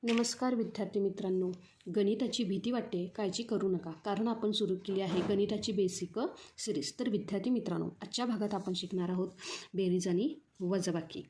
नमस्कार विद्यार्थी मित्रांनो, गणिताची भीती वाटते काळजी करू नका, कारण आपण सुरू केली आहे गणिताची बेसिक सिरीज। तर विद्यार्थी मित्रांनो, आजच्या भागात आपण शिकणार आहोत बेरीज आणि वजाबाकी,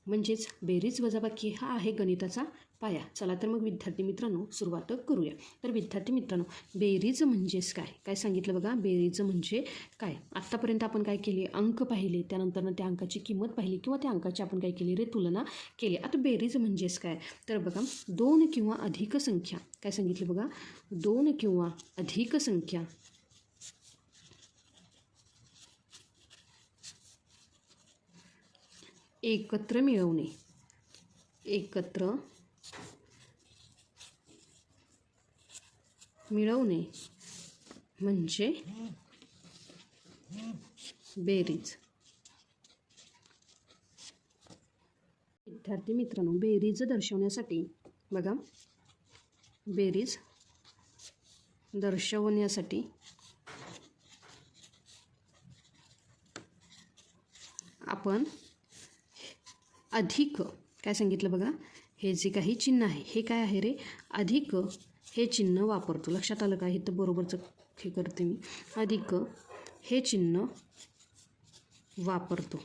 म्हणजेच बेरीज वजाबाकी हा आहे गणिताचा पाया। चला तर मग विद्यार्थी मित्रांनो सुरुवात करूया। तर विद्यार्थी मित्रांनो, बेरीज म्हणजेच काय काय सांगितलं बघा। बेरीज म्हणजे काय, आत्तापर्यंत आपण काय केले, अंक पाहिले, त्यानंतर त्या अंकाची किंमत पाहिली किंवा त्या अंकाची आपण काय केली रे तुलना केली। आता बेरीज म्हणजेच काय, तर बघा दोन किंवा अधिक संख्या, काय सांगितलं बघा, दोन किंवा अधिक संख्या एकत्र मिळवणे, एकत्र मिळवणे म्हणजे बेरीज। विद्यार्थी मित्रांनो, बेरीज दर्शवण्यासाठी बघा, बेरीज दर्शवण्यासाठी आपण अधिक, काय सांगितलं बघा, हे जे काही चिन्ह आहे हे काय आहे रे, अधिक हे चिन्ह वापरतो। लक्षात आलं का, हे तर बरोबरच हे करते मी, अधिक हे चिन्ह वापरतो।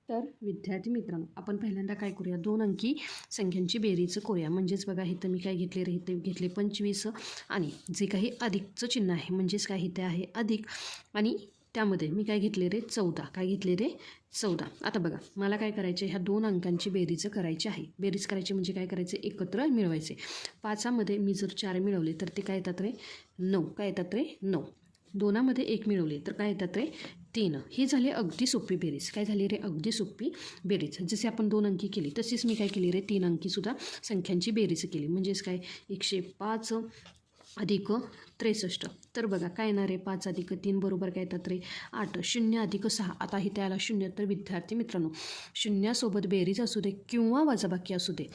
तर विद्यार्थी मित्रांनो, आपण पहिल्यांदा काय करूया, दोन अंकी संख्यांची बेरीज करूया। म्हणजेच बघा, इथं मी काय घेतले रे, इथे घेतले 25 आणि जे काही अधिकचं चिन्ह आहे म्हणजेच काय, इथे आहे अधिक आणि त्यामध्ये मी काय घेतले रे 14, काय घेतले रे 14। आता बघा, मला काय करायचे, ह्या दोन अंकांची बेरीज करायची आहे। बेरीज करायची म्हणजे काय करायचे, एकत्र मिळवायचे। 5मध्ये मी जर 4 मिळवले तर ते काय येतात रे 9, काय येतात रे 9। 2मध्ये 1 मिळवले तर काय येतात रे 3। ही झाली अगदी सोपी बेरीज, काय झाली रे अगदी सोपी बेरीज। जसे आपण 2 अंकी केली तशीच मी काय केली रे 3 अंकीसुद्धा संख्यांची बेरीज केली। म्हणजेच काय, 105 अधिक 63। तर बघा काय येणार आहे, 5 अधिक 3 बरोबर काय येतात रे 8। 0 अधिक 6, आता ही त्याला 0। तर विद्यार्थी मित्रांनो, शून्यासोबत बेरीज असू दे किंवा वजाबाकी असू दे,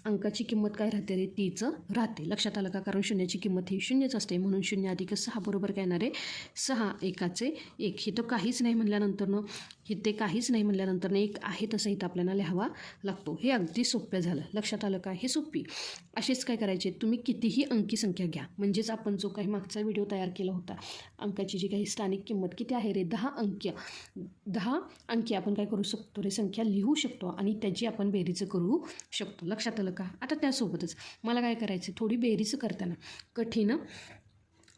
अंकाची किंमत काय राहते रे, तीच राहते। लक्षात आलं का, कारण शून्याची किंमत ही 0च असते, म्हणून 0 अधिक 6 बरोबर काय येणार आहे 6 एकाचे 1। हे तर काहीच नाही म्हणल्यानंतरनं, इथे काहीच नाही म्हणल्यानंतरनं एक आहे तसं इथं आपल्याला लिहावा लागतो। हे अगदी सोपं झालं, लक्षात आलं का, हे सोपी। असेच काय करायचे, तुम्ही कितीही अंकी संख्या घ्या, म्हणजेच आपण जो काही मागचा व्हिडिओ तयार केला होता, अंकाची जी काही स्थानिक किंमत किती आहे रे 10 अंकी आपण काय करू शकतो रे, संख्या लिहू शकतो आणि त्याची आपण बेरीज करू शकतो। लक्षात आलं का। आता त्यासोबतच मला काय करायचं, थोडी बेरीज करताना कठीण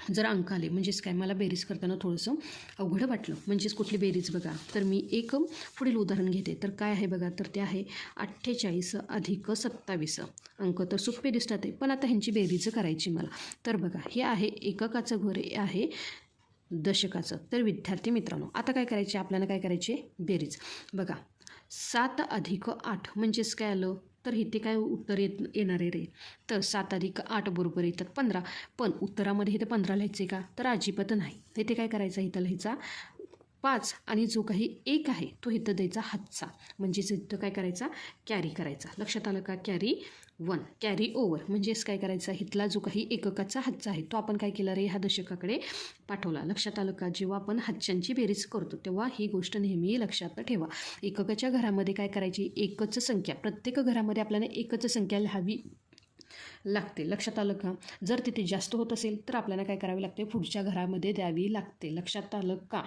जर अंक आले, म्हणजेच काय, मला बेरीज करताना थोडंसं अवघड वाटलं, म्हणजेच कुठली बेरीज बघा, तर मी एक पुढील उदाहरण घेते। तर काय आहे बघा, तर ते आहे 48 अधिक 27। अंक तर सोपे दिसतात आहे, पण आता ह्यांची बेरीज करायची मला। तर बघा, हे आहे एककाचं घर, हे आहे दशकाचं। तर विद्यार्थी मित्रांनो, आता काय करायचे, आपल्याला काय करायचे, बेरीज बघा, 7 अधिक 8 म्हणजेच काय आलं, तर इथे काय उत्तर येणार आहे रे, तर 7 अधिक 8 बरोबर येतात 15। पण उत्तरामध्ये इथे 15 लिहायचे का, तर अजिबात नाही। इथे काय करायचं, इथं लिहायचा 5 आणि जो काही 1 आहे तो इथं द्यायचा हातचा, म्हणजेच इथं काय करायचा, कॅरी करायचा। लक्षात आलं का, कॅरी 1, कॅरी ओव्हर, म्हणजेच काय करायचा, इथला जो काही एककाचा हातचा आहे तो आपण काय केला रे, ह्या दशकाकडे पाठवला। लक्षात आलं का, जेव्हा आपण हातच्यांची बेरीज करतो तेव्हा ही गोष्ट नेहमी लक्षात ठेवा। एककाच्या घरामध्ये काय करायची, एकच संख्या, प्रत्येक घरामध्ये आपल्याला एकच संख्या लिहावी लागते। लक्षात आलं का, जर तिथे जास्त होत असेल तर आपल्याला काय करावे लागते, पुढच्या घरामध्ये द्यावी लागते। लक्षात आलं का।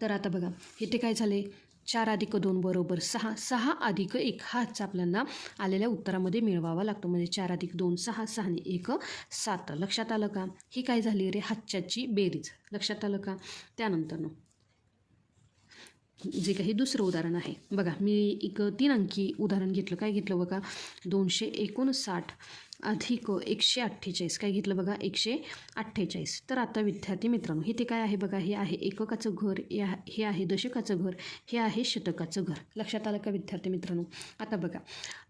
तर आता बघा, इथे काय झाले, 4 अधिक 2 बरोबर 6, 6 अधिक 1 हाच आपल्याला आलेल्या उत्तरामध्ये मिळवावा लागतो। म्हणजे 4 अधिक 2 6, 6 आणि 1 7। लक्षात आलं का, ही काय झाली रे हातच्याची बेरीज। लक्षात आलं का। त्यानंतर जे काही दुसरं उदाहरण आहे बघा, मी एक 3 अंकी उदाहरण घेतलं, काय घेतलं बघा, 259 अधिक 148, काय घेतलं बघा 148। तर आता विद्यार्थी मित्रांनो, इथे काय आहे बघा, हे आहे एककाचं घर, हे आहे दशकाचं घर, हे आहे शतकाचं घर। लक्षात आलं का विद्यार्थी मित्रांनो। आता बघा,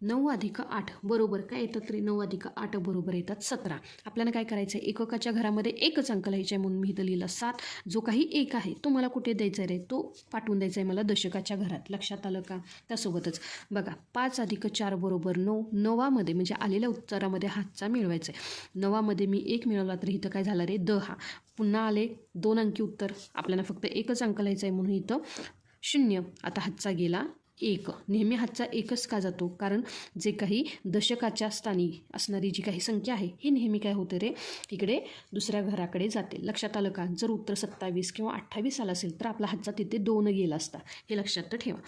9 अधिक 8 बरोबर काय येतात रे, 9 अधिक 8 बरोबर येतात 17। आपल्याला काय करायचं आहे, एककाच्या घरामध्ये एकच अंक लिहायचा आहे, म्हणून मी इथं लिहिला 7। जो काही 1 आहे तो मला कुठे द्यायचा आहे रे, तो पाठवून द्यायचा आहे मला दशकाच्या घरात। लक्षात आलं का। त्यासोबतच बघा, 5 अधिक 4 बरोबर 9, 9मध्ये म्हणजे आलेल्या उत्तरामध्ये 9मध्ये हातचा मिळवायचा आहे. 9मध्ये मी 1 मिळवला तर इथं काय झालं रे 10. पुन्हा आले 2 अंकी उत्तर. आपल्याला फक्त एकच अंक लिहायचा आहे म्हणून इथं 0. आता हातचा गेला 1. नेहमी हातचा 1च का जातो? कारण जे काही दशकाच्या स्थानी असणारी जी काही संख्या आहे ही नेहमी काय होते रे इकडे दुसऱ्या घराकडे जाते. लक्षात आलं का? जर उत्तर 27 किंवा 28 आलं असेल तर आपला हातचा तिथे 2 गेला असता. हे लक्षात ठेवा.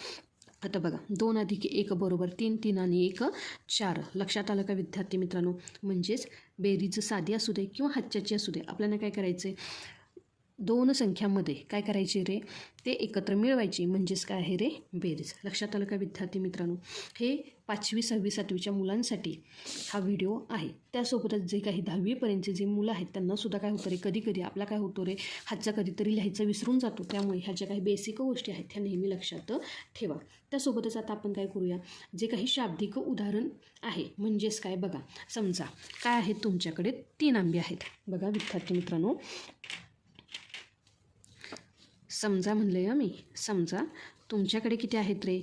आता बघा 2 + 1 बरोबर 3, 3 आणि 1 4. लक्षात आलं का विद्यार्थी मित्रांनो? म्हणजेच बेरीज साधी असू दे किंवा हातच्याची असू दे, आपल्याला काय करायचं आहे, 2 संख्यामध्ये काय करायचे रे ते एकत्र मिळवायची. म्हणजेच काय आहे रे बेरीज. लक्षात आलं का विद्यार्थी मित्रांनो? हे 5वी 6वी 7वीच्या मुलांसाठी हा व्हिडिओ आहे. त्यासोबतच जे काही 10वीपर्यंतचे जे मुलं आहेत त्यांनासुद्धा काय होतं रे कधी कधी आपला काय होतो रे हातचा कधीतरी लिहायचं विसरून जातो. त्यामुळे ह्या ज्या काही बेसिक गोष्टी आहेत ह्या नेहमी लक्षात ठेवा. त्यासोबतच आता आपण काय करूया, जे काही शाब्दिक उदाहरण आहे म्हणजेच काय बघा, समजा काय आहेत तुमच्याकडे 3 आंबे आहेत. बघा विद्यार्थी मित्रांनो, समजा म्हणले मी, समजा तुमच्याकडे किती आहेत रे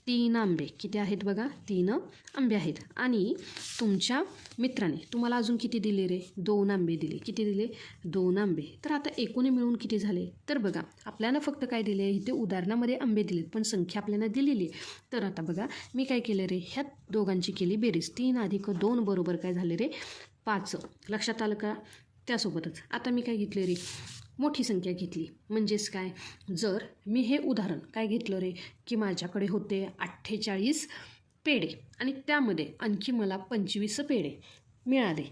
3 आंबे. किती आहेत बघा 3 आंबे आहेत. आणि तुमच्या मित्राने तुम्हाला अजून किती दिले रे 2 आंबे दिले. किती दिले 2 आंबे. तर आता एकूण मिळून किती झाले? तर बघा आपल्याला फक्त काय दिले इथे उदाहरणामध्ये आंबे दिलेत पण संख्या आपल्याला दिलेली आहे. तर आता बघा मी काय केलं रे ह्या दोघांची केली बेरीज. 3 + 2 बरोबर काय झाले रे 5. लक्षात आलं का? त्यासोबतच आता मी काय घेतले रे मोठी संख्या घेतली. म्हणजेच काय, जर मी हे उदाहरण काय घेतलं रे की माझ्याकडे होते 48 पेढे आणि त्यामध्ये आणखी मला 25 पेढे मिळाले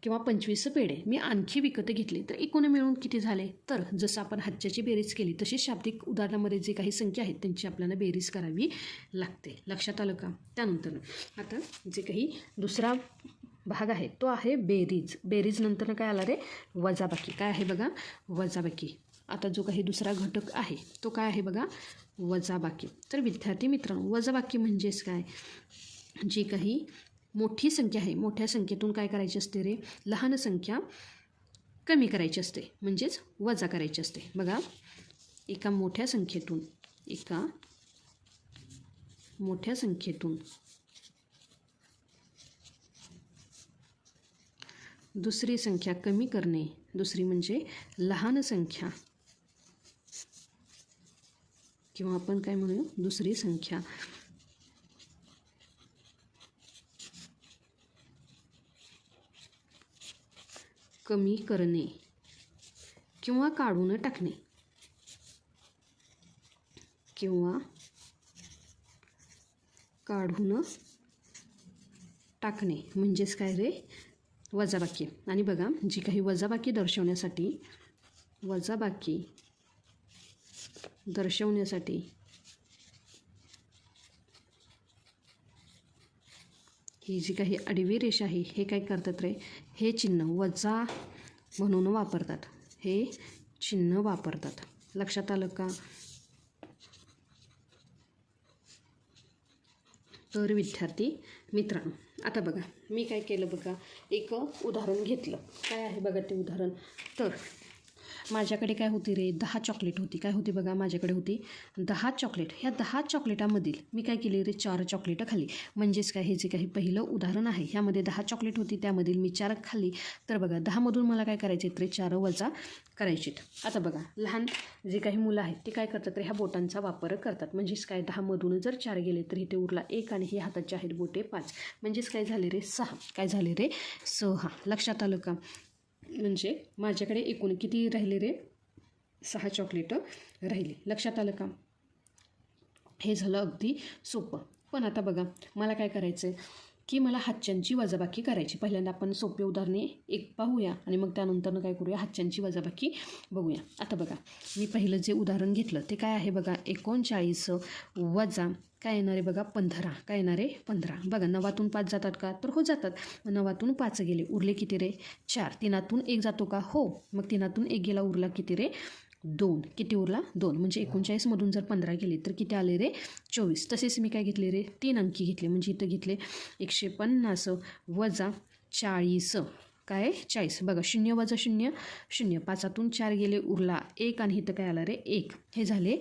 किंवा 25 पेढे मी आणखी विकत घेतले तर एकूण मिळून किती झाले? तर जसं आपण हातच्याची बेरीज केली तशी शाब्दिक उदाहरणामध्ये जे काही संख्या आहेत त्यांची आपल्याला बेरीज करावी लागते. लक्षात आलं का? त्यानंतर आता जे काही दुसरा भाग आहे तो आहे बेरीज. बेरीज नंतर काय आला रे वजाबाकी. काय आहे बघा वजाबाकी. आता जो काही दुसरा घटक आहे तो काय आहे बघा वजाबाकी. तर विद्यार्थी मित्रांनो वजाबाकी म्हणजेच काय, जी काही मोठी संख्या आहे मोठ्या संख्येतून काय करायची असते रे लहान संख्या कमी करायची असते म्हणजेच वजा करायची असते. बघा एका मोठ्या संख्येतून दुसरी संख्या कमी करणे. दुसरी म्हणजे लहान संख्या किंवा आपण काय म्हणूया दुसरी संख्या कमी करणे किंवा काढून टाकणे म्हणजेच काय रे वजाबाकी. आणि बघा जी काही वजाबाकी दर्शवण्यासाठी ही जी काही आडवी रेषा आहे हे काय करतात रे हे चिन्ह वजा म्हणून वापरतात. हे चिन्ह वापरतात. लक्षात आलं का? तर विद्यार्थी मित्रांनो आता बघा मी काय केलं बघा एक उदाहरण घेतलं. काय आहे बघा ते उदाहरण. तर माझ्याकडे काय होती रे 10 चॉकलेट होती. काय होती बघा माझ्याकडे होती 10 चॉकलेट. ह्या 10 चॉकलेटामधील मी काय केली रे 4 चॉकलेटं खाल्ली. म्हणजेच काय हे जे काही पहिलं उदाहरण आहे ह्यामध्ये 10 चॉकलेट होती त्यामधील मी 4 खाल्ली. तर बघा 10मधून मला काय करायचे रे 4 वजा करायचे. आता बघा लहान जे काही मुलं आहेत ते काय करतात रे ह्या बोटांचा वापर करतात. म्हणजेच काय 10मधून जर 4 गेले तर इथे उरला 1 आणि हे हाताचे आहेत बोटे 5. म्हणजेच काय झाले रे 6. काय झाले रे 6. लक्षात आलं का? म्हणजे माझ्याकडे एकूण किती राहिले रे 6 चॉकलेटं राहिली. लक्षात आलं का? हे झालं अगदी सोपं. पण आता बघा मला काय करायचं आहे की मला हातच्यांची वजाबाकी करायची. पहिल्यांदा आपण सोपे उदाहरणे एक पाहूया आणि मग त्यानंतर काय करूया हातच्यांची वजाबाकी बघूया. आता बघा मी पहिलं जे उदाहरण घेतलं ते काय आहे बघा 39 वजा काय येणार आहे बघा 15. काय येणार आहे 15. बघा 9तून 5 जातात का? तर हो जातात. 9तून 5 गेले उरले किती रे 4. 3तून 1 जातो का? हो. मग 3तून 1 गेला उरला किती रे 2. किती उरला 2. म्हणजे 39मधून जर 15 गेले तर किती आले रे 24. तसेच मी काय घेतले रे 3 अंकी घेतले. म्हणजे इथं घेतले 150 वजा 40. काय 40. बघा 0 वजा 0 0. 5तून 4 गेले उरला 1 आणि इथं काय आला रे 1. हे झाले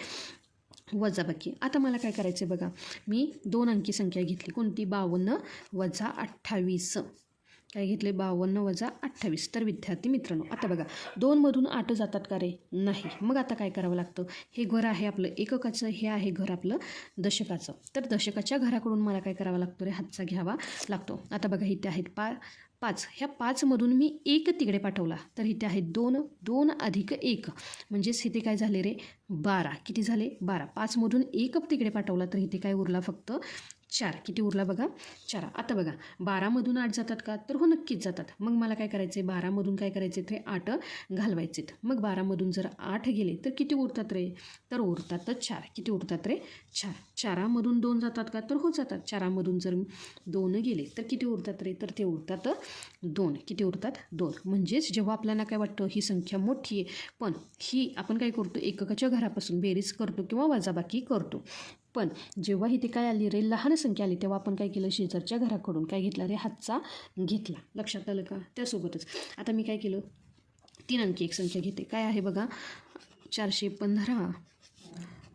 वजाबाकी. आता मला काय करायचं बघा मी 2 अंकी संख्या घेतली. कोणती 52 वजा 28. काय घेतले 52 वजा 28. तर विद्यार्थी मित्रांनो आता बघा 2मधून 8 जातात का रे? नाही. मग आता काय करावं लागतं? हे घर आहे आपलं एककाचं, हे आहे घर आपलं दशकाचं. तर दशकाच्या घराकडून मला काय करावं लागतं रे? हातचा घ्यावा लागतो. आता बघा इथे आहेत 5. ह्या 5मधून मी 1 तिकडे पाठवला तर इथे आहेत 2. 2 अधिक 1 म्हणजेच इथे काय झाले रे? 12. किती झाले? 12. 5मधून 1 तिकडे पाठवला तर इथे काय उरला? फक्त 4. किती उरला बघा? 4. आता बघा 12मधून 8 जातात का? तर हो नक्कीच जातात. मग मला काय करायचं आहे? 12मधून काय करायचे ते 8 घालवायचेत. मग 12मधून जर 8 गेले तर किती उरतात रे? तर उरतातच 4. किती उरतात रे? 4. 4मधून 2 जातात का? तर हो जातात. 4मधून जर 2 गेले तर किती उरतात रे? तर ते उरतात 2. किती उरतात? 2. म्हणजेच जेव्हा आपल्याला काय वाटतं ही संख्या मोठी आहे पण ही आपण काय करतो? एककाच्या घरापासून बेरीज करतो किंवा वजाबाकी करतो. पण जेव्हा इथे काय आली रे? लहान संख्या आली तेव्हा आपण काय केलं? शेजारच्या घराकडून काय घेतला रे? हातचा घेतला. लक्षात आलं का? त्यासोबतच आता मी काय केलं? 3 अंकी एक संख्या घेते. काय आहे बघा? 415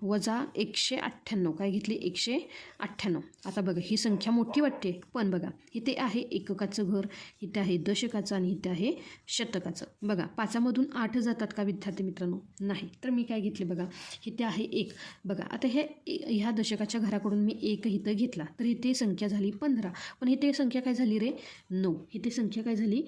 वजा 198. काय घेतली? 198. आता बघा ही संख्या मोठी वाटते पण बघा इथे आहे एककाचं घर, इथे आहे दशकाचं आणि इथे आहे शतकाचं. बघा 5मधून 8 जातात का विद्यार्थी मित्रांनो? नाही. तर मी काय घेतले बघा? इथे आहे 1. बघा आता ह्या दशकाच्या घराकडून मी 1 इथं घेतला तर इथे संख्या झाली 15. पण इथे संख्या काय झाली रे? 9. इथे संख्या काय झाली?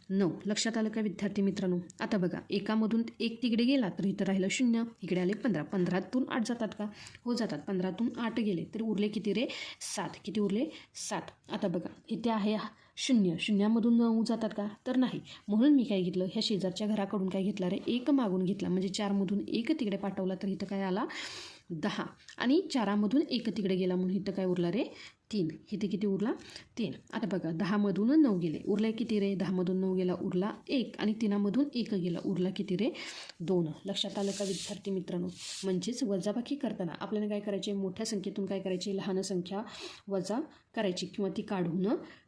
9. लक्षात आलं का विद्यार्थी मित्रांनो? आता बघा एकामधून 1 तिकडे गेला तर इथं राहिलं 0. इकडे आले 15. 15तून 8 जातात का? हो जातात. 15तून 8 गेले तर उरले किती रे? 7. किती उरले? 7. आता बघा इथे आहे 0. 0मधून 9 जातात का? तर नाही. म्हणून मी काय घेतलं? ह्या शेजारच्या घराकडून काय घेतला रे? 1 मागून घेतला. म्हणजे 4मधून 1 तिकडे पाठवला तर इथं काय आला? 10. आणि 4मधून 1 तिकडे गेला म्हणून इथं काय उरला रे? 3. इथे किती उरला? 3. आता बघा 10मधून 9 गेले उरले किती रे? 10मधून 9 गेला उरला 1 आणि 3मधून 1 गेला उरला किती रे? 2. लक्षात आलं का विद्यार्थी मित्रांनो? म्हणजेच वजाबाकी करताना आपल्याला काय करायचे? मोठ्या संख्येतून काय करायचे? लहान संख्या वजा करायची किंवा ती काढून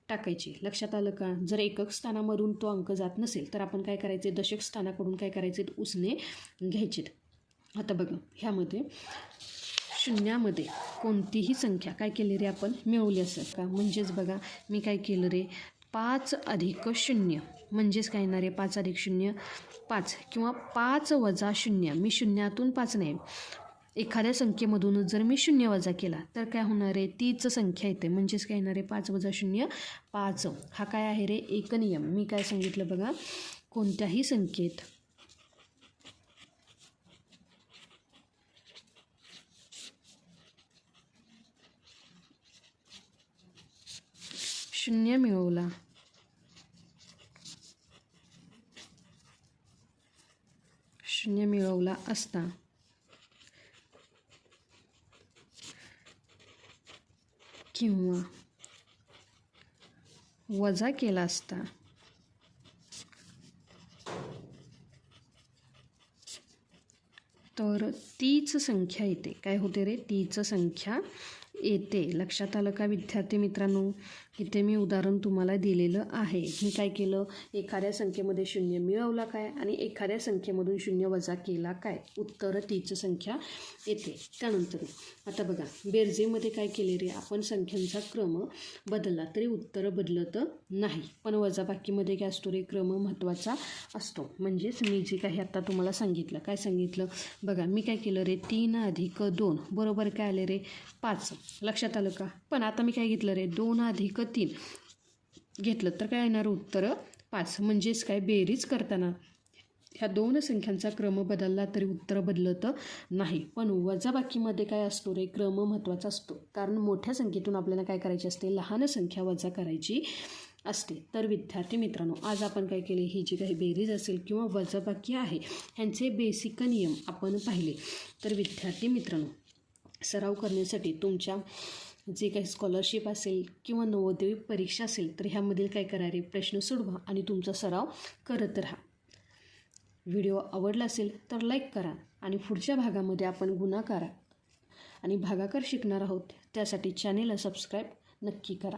टाकायची. लक्षात आलं का? जर एकक स्थानामधून तो अंक जात नसेल तर आपण काय करायचे? दशक स्थानाकडून काय करायचे? उसने घ्यायचे. आता बघा ह्यामध्ये शून्यामध्ये कोणतीही संख्या काय केली रे? आपण मिळवली असेल का? म्हणजेच बघा मी काय केलं रे? 5 अधिक 0 म्हणजेच काय येणार आहे? 5 अधिक 0 5 किंवा 5 वजा 0. मी शून्यातून 5 नाही. एखाद्या संख्येमधूनच जर मी 0 वजा केला तर काय होणार आहे? तीच संख्या येते. म्हणजेच काय येणार आहे? 5 वजा 0 5. हा काय आहे रे? एक नियम. मी काय सांगितलं बघा? कोणत्याही संख्येत शून्य मिळवला असता किंवा वजा केला असता तर तीच संख्या येते. काय होते रे? तीच संख्या येते. लक्षात आलं का विद्यार्थी मित्रांनो? इथे मी उदाहरण तुम्हाला दिलेलं आहे. मी काय केलं? एखाद्या संख्येमध्ये 0 मिळवला काय आणि एखाद्या संख्येमधून 0 वजा केला काय? उत्तर तीच संख्या येते. त्यानंतर आता बघा बेरजेमध्ये काय केले रे? आपण संख्यांचा क्रम बदलला तरी उत्तर बदलत नाही. पण वजाबाकीमध्ये काय असतो रे? क्रम महत्त्वाचा असतो. म्हणजेच मी जे काही आता तुम्हाला सांगितलं. काय सांगितलं? बघा मी काय केलं रे? 3 अधिक 2 बरोबर काय आले रे? 5. लक्षात आलं का? पण आता मी काय घेतलं रे? 2 अधिक 3 घेतलं तर काय येणार? उत्तर 5. म्हणजेच काय? बेरीज करताना ह्या दोन संख्यांचा क्रम बदलला तरी उत्तर बदलत नाही. पण वजाबाकीमध्ये काय असतो रे? क्रम महत्त्वाचा असतो. कारण मोठ्या संख्येतून आपल्याला काय करायची असते? लहान संख्या वजा करायची असते. तर विद्यार्थी मित्रांनो आज आपण काय केले? ही जी काही बेरीज असेल किंवा वजाबाकी आहे ह्यांचे बेसिक नियम आपण पाहिले. तर विद्यार्थी मित्रांनो सराव करण्यासाठी तुमच्या जे काही स्कॉलरशिप असेल किंवा नवोदय परीक्षा असेल तर ह्यामधील काय करा रे? प्रश्न सोडवा आणि तुमचा सराव करत राहा. व्हिडिओ आवडला असेल तर लाईक करा आणि पुढच्या भागामध्ये आपण गुणाकार आणि भागाकार शिकणार आहोत. त्यासाठी चॅनेलला सबस्क्राईब नक्की करा.